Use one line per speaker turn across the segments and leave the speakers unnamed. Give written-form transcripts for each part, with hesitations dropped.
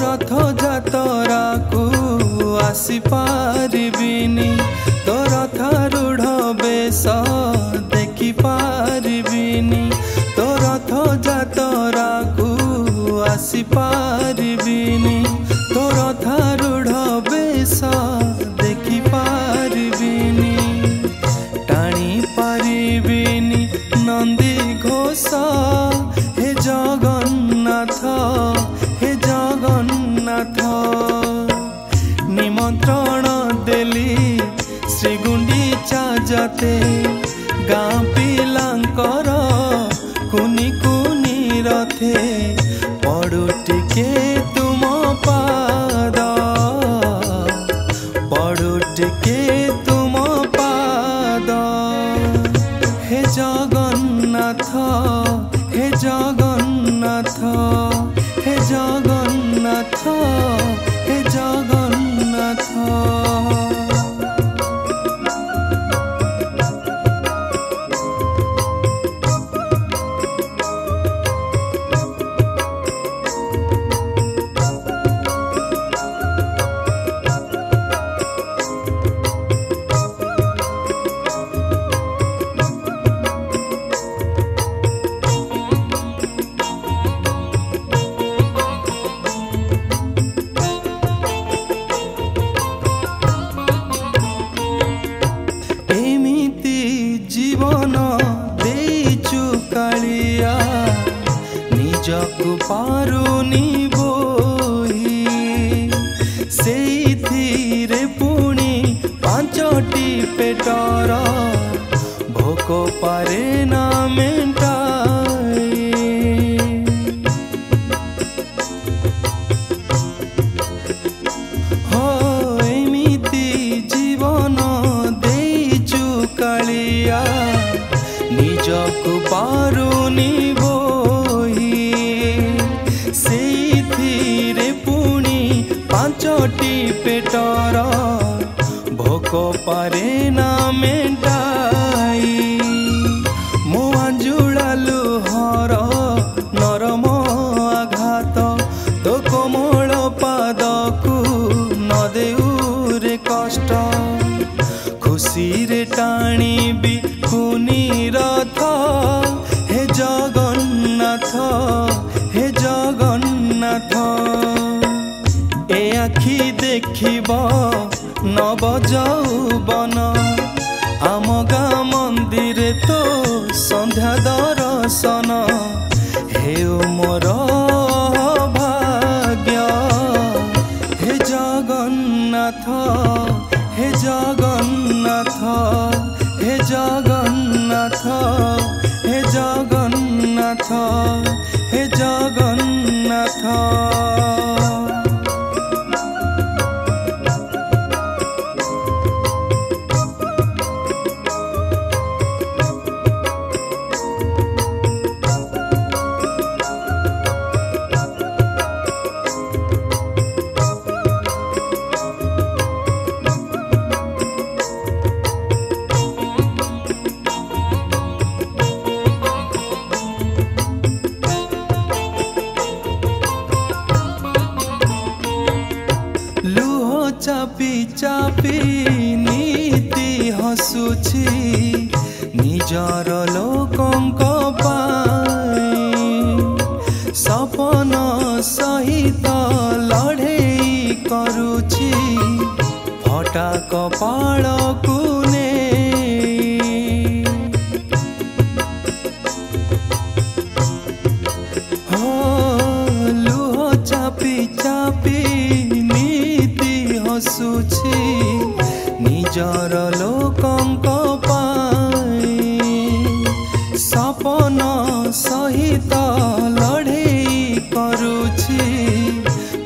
रथ जातरा को आसी पारिबिनी तो रथारूढ़ बेश देखि पारिबिनी तो रथ जातरा को आसी पारिबिनी तो रथारूढ़ बेश देखि पारिबिनी टाणी पारिबिनी नंदी घोष हे जगन्नाथ निमंत्रण देली श्री गुंडीचा जाते गाँ पिलांकर कुनी कुनी रथे पड़ु टिके तुम पाद पड़ु टिके तुम पाद हे जगन्नाथ हे जगन्नाथ हे जगन्नाथ हे जगन्नाथ। जीवन देचु कालिया निजकु पारुनी बोही सेइथिरे पुणी पांचटी पेटर भोक पारे ना मेंटाई हो एमिति जीवन देचु कालिया निजकु पारुनी बोही सेइथिरे पुणी पांचटी पेटर भोक पारे ना मेंटाई मो आंजुला लुहर नरम आघात तो कोमल पादकु न देउ रे कष्ट खुशी रे टाणी भी कुनी रथ हे जगन्नाथ हे जगन्नाथ ए आखि देखिब नव यौवन आम गाँ मंदिर तो संध्या दर्शन हे मोर भाग्य हे जगन्नाथ हे जगन्नाथ हे जगन्नाथ हे जगन्नाथ हे जगन्नाथ। लुह चापी चापी नीति हसुछि निजर लोकंक पाई सपन सहित लड़ेई करुछि फटा कपाल कुने हो लुह चापी चापी हसुछि निजर लोकंक पाई सपन सहित लड़ेई करुछि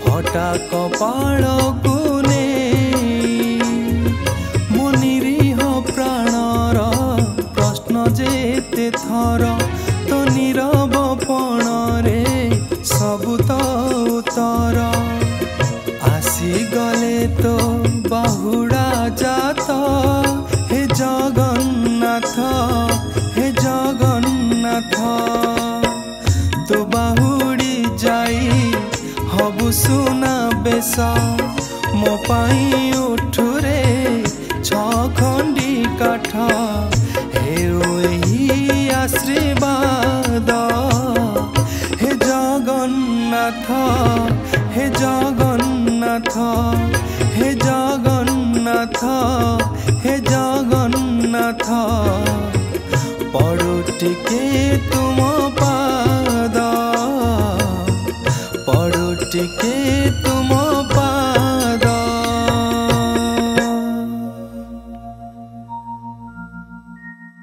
फटा कपाल कुने मो निरीह प्राणर प्रश्न जेते थर तो नीरव पणरे सबु तो उत्तर आसी गले तो बाहुड़ा जात हे जगन्नाथ हे जगन्नाथ तो बाहुड़ी जाई हो सबु सुना बेस मो पाई उठुरे खंडी काठ हे आशीर्वाद हे जगन्नाथ हे जगन्नाथ हे जगन्नाथ हे जगन्नाथ पड़ो टिके तुम